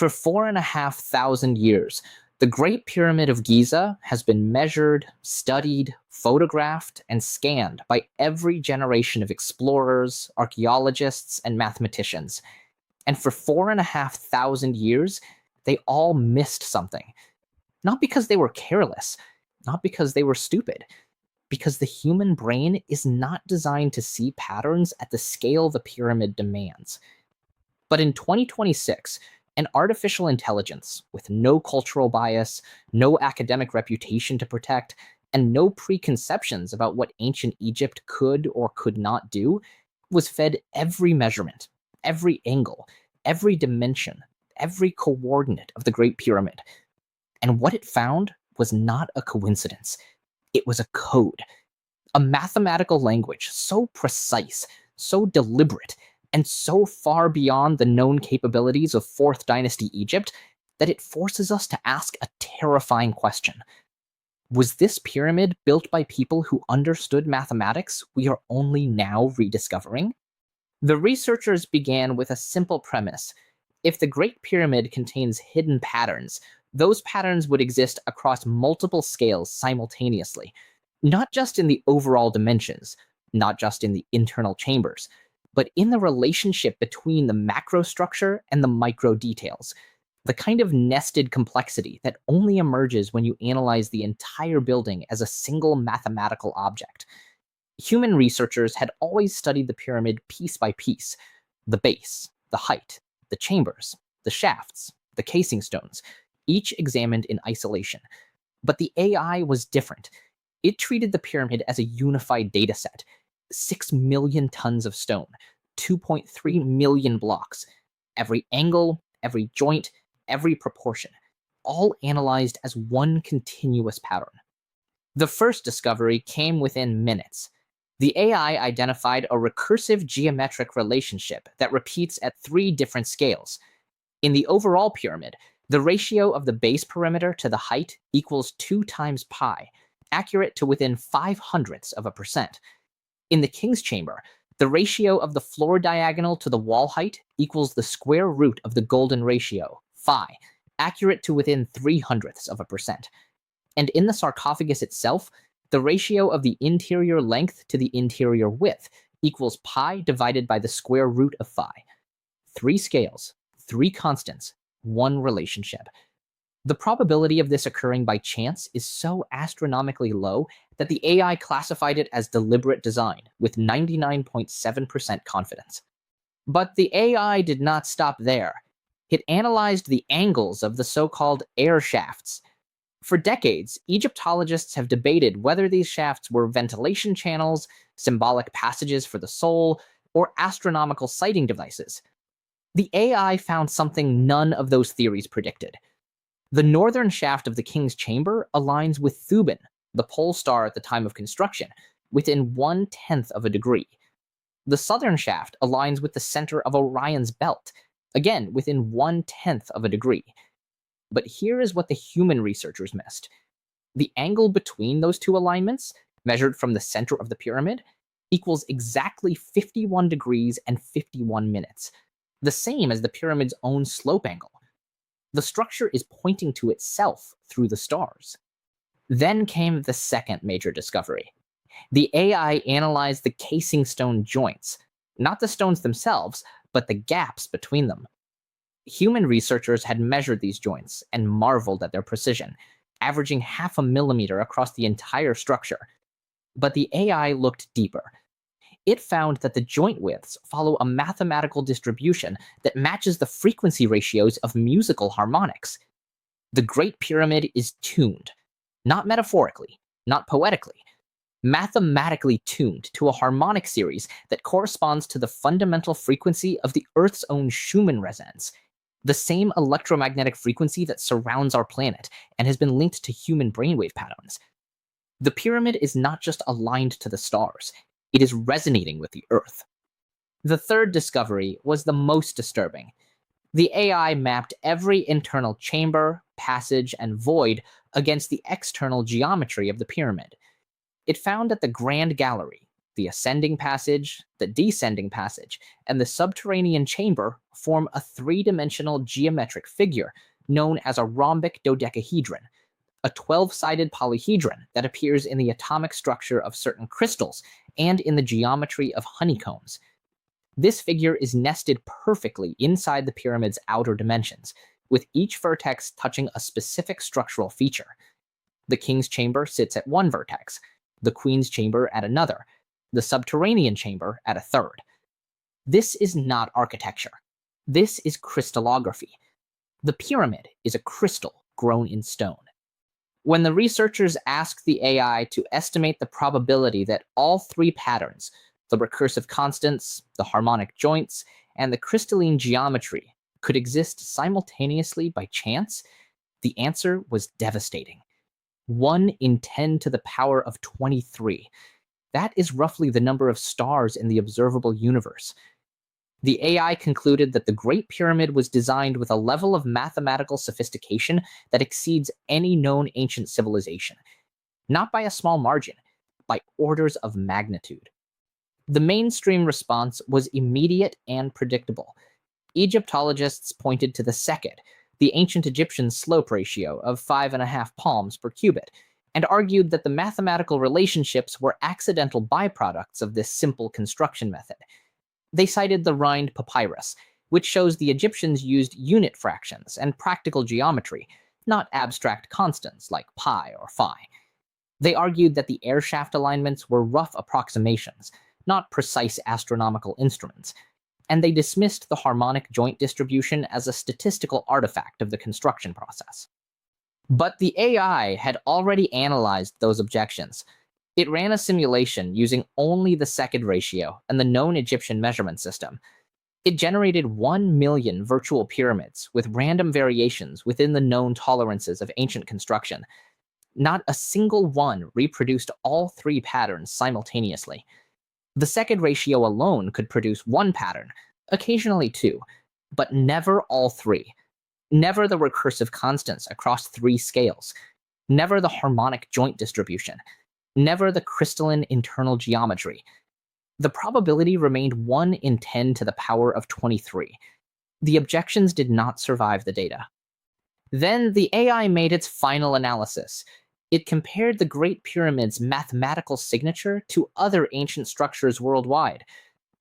For 4,500 years, the Great Pyramid of Giza has been measured, studied, photographed, and scanned by every generation of explorers, archaeologists, and mathematicians. And for 4,500 years, they all missed something. Not because they were careless, not because they were stupid, because the human brain is not designed to see patterns at the scale the pyramid demands. But in 2026, an artificial intelligence with no cultural bias, no academic reputation to protect, and no preconceptions about what ancient Egypt could or could not do, was fed every measurement, every angle, every dimension, every coordinate of the Great Pyramid. And what it found was not a coincidence. It was a code, a mathematical language so precise, so deliberate, and so far beyond the known capabilities of 4th Dynasty Egypt that it forces us to ask a terrifying question. Was this pyramid built by people who understood mathematics we are only now rediscovering? The researchers began with a simple premise. If the Great Pyramid contains hidden patterns, those patterns would exist across multiple scales simultaneously, not just in the overall dimensions, not just in the internal chambers, but in the relationship between the macro structure and the micro details, the kind of nested complexity that only emerges when you analyze the entire building as a single mathematical object. Human researchers had always studied the pyramid piece by piece: the base, the height, the chambers, the shafts, the casing stones, each examined in isolation. But the AI was different. It treated the pyramid as a unified dataset: 6 million tons of stone, 2.3 million blocks, every angle, every joint, every proportion, all analyzed as one continuous pattern. The first discovery came within minutes. The AI identified a recursive geometric relationship that repeats at 3 different scales. In the overall pyramid, the ratio of the base perimeter to the height equals 2 times pi, accurate to within 0.05%. In the king's chamber, the ratio of the floor diagonal to the wall height equals the square root of the golden ratio, phi, accurate to within 0.03%. And in the sarcophagus itself, the ratio of the interior length to the interior width equals pi divided by the square root of phi. 3 scales, 3 constants, 1 relationship. The probability of this occurring by chance is so astronomically low that the AI classified it as deliberate design with 99.7% confidence. But the AI did not stop there. It analyzed the angles of the so-called air shafts. For decades, Egyptologists have debated whether these shafts were ventilation channels, symbolic passages for the soul, or astronomical sighting devices. The AI found something none of those theories predicted. The northern shaft of the king's chamber aligns with Thuban, the pole star at the time of construction, within 1/10 of a degree. The southern shaft aligns with the center of Orion's belt, again within 1/10 of a degree. But here is what the human researchers missed. The angle between those 2 alignments, measured from the center of the pyramid, equals exactly 51 degrees and 51 minutes, the same as the pyramid's own slope angle. The structure is pointing to itself through the stars. Then came the second major discovery. The AI analyzed the casing stone joints, not the stones themselves, but the gaps between them. Human researchers had measured these joints and marveled at their precision, averaging 0.5 millimeter across the entire structure. But the AI looked deeper. It found that the joint widths follow a mathematical distribution that matches the frequency ratios of musical harmonics. The Great Pyramid is tuned, not metaphorically, not poetically, mathematically tuned to a harmonic series that corresponds to the fundamental frequency of the Earth's own Schumann resonance, the same electromagnetic frequency that surrounds our planet and has been linked to human brainwave patterns. The pyramid is not just aligned to the stars, it is resonating with the Earth. The third discovery was the most disturbing. The AI mapped every internal chamber, passage, and void against the external geometry of the pyramid. It found that the Grand Gallery, The ascending passage, the descending passage, and the subterranean chamber form a three-dimensional geometric figure known as a rhombic dodecahedron, a 12-sided polyhedron that appears in the atomic structure of certain crystals and in the geometry of honeycombs. This figure is nested perfectly inside the pyramid's outer dimensions, with each vertex touching a specific structural feature. The king's chamber sits at one vertex, the queen's chamber at another, the subterranean chamber at a third. This is not architecture. This is crystallography. The pyramid is a crystal grown in stone. When the researchers asked the AI to estimate the probability that all three patterns, the recursive constants, the harmonic joints, and the crystalline geometry, could exist simultaneously by chance, the answer was devastating. 1 in 10 to the power of 23. That is roughly the number of stars in the observable universe. The AI concluded that the Great Pyramid was designed with a level of mathematical sophistication that exceeds any known ancient civilization, not by a small margin, by orders of magnitude. The mainstream response was immediate and predictable. Egyptologists pointed to the second, the ancient Egyptian slope ratio of 5.5 palms per cubit, and argued that the mathematical relationships were accidental byproducts of this simple construction method. They cited the Rhind papyrus, which shows the Egyptians used unit fractions and practical geometry, not abstract constants like pi or phi. They argued that the air shaft alignments were rough approximations, not precise astronomical instruments, and they dismissed the harmonic joint distribution as a statistical artifact of the construction process. But the AI had already analyzed those objections. It ran a simulation using only the second ratio and the known Egyptian measurement system. It generated 1 million virtual pyramids with random variations within the known tolerances of ancient construction. Not a single one reproduced all three patterns simultaneously. The second ratio alone could produce one pattern, occasionally two, but never all three. Never the recursive constants across three scales. Never the harmonic joint distribution. Never the crystalline internal geometry. The probability remained 1 in 10 to the power of 23. The objections did not survive the data. Then the AI made its final analysis. It compared the Great Pyramid's mathematical signature to other ancient structures worldwide.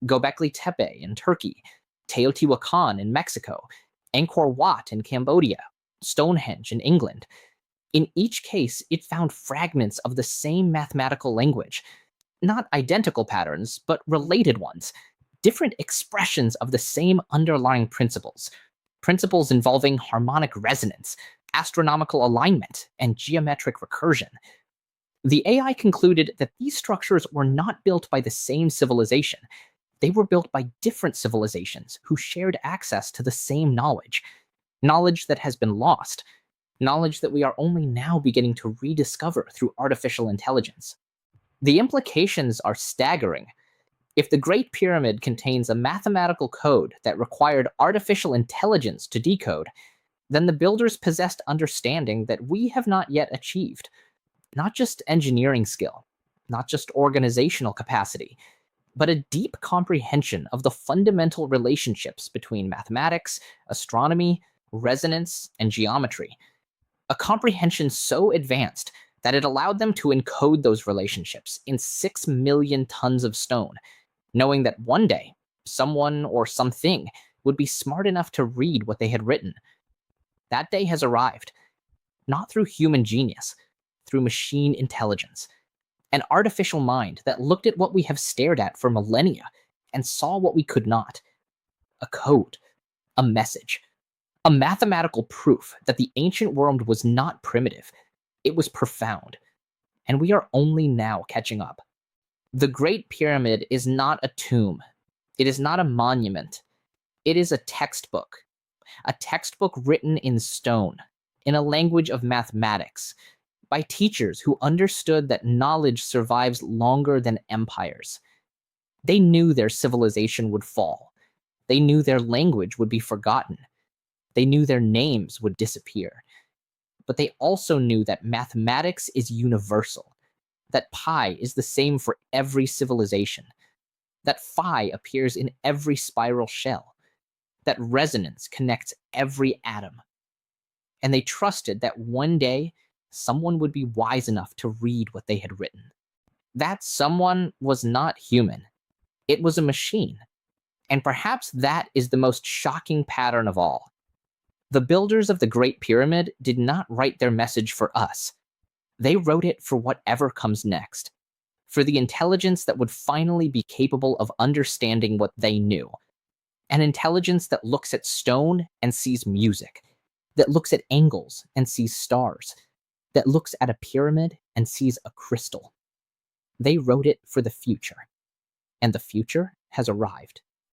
Gobekli Tepe in Turkey, Teotihuacan in Mexico, Angkor Wat in Cambodia, Stonehenge in England. In each case, it found fragments of the same mathematical language. Not identical patterns, but related ones. Different expressions of the same underlying principles. Principles involving harmonic resonance, astronomical alignment, and geometric recursion. The AI concluded that these structures were not built by the same civilization. They were built by different civilizations who shared access to the same knowledge. Knowledge that has been lost. Knowledge that we are only now beginning to rediscover through artificial intelligence. The implications are staggering. If the Great Pyramid contains a mathematical code that required artificial intelligence to decode, then the builders possessed understanding that we have not yet achieved. Not just engineering skill, not just organizational capacity, but a deep comprehension of the fundamental relationships between mathematics, astronomy, resonance, and geometry. A comprehension so advanced that it allowed them to encode those relationships in 6 million tons of stone, knowing that one day, someone or something would be smart enough to read what they had written. That day has arrived, not through human genius, through machine intelligence. An artificial mind that looked at what we have stared at for millennia and saw what we could not. A code, a message, a mathematical proof that the ancient world was not primitive. It was profound, and we are only now catching up. The Great Pyramid is not a tomb. It is not a monument. It is a textbook written in stone, in a language of mathematics, by teachers who understood that knowledge survives longer than empires. They knew their civilization would fall. They knew their language would be forgotten. They knew their names would disappear. But they also knew that mathematics is universal. that pi is the same for every civilization, that phi appears in every spiral shell, that resonance connects every atom. And they trusted that one day someone would be wise enough to read what they had written. That someone was not human, it was a machine. And perhaps that is the most shocking pattern of all. The builders of the Great Pyramid did not write their message for us. They wrote it for whatever comes next, for the intelligence that would finally be capable of understanding what they knew. An intelligence that looks at stone and sees music, that looks at angles and sees stars, that looks at a pyramid and sees a crystal. They wrote it for the future, and the future has arrived.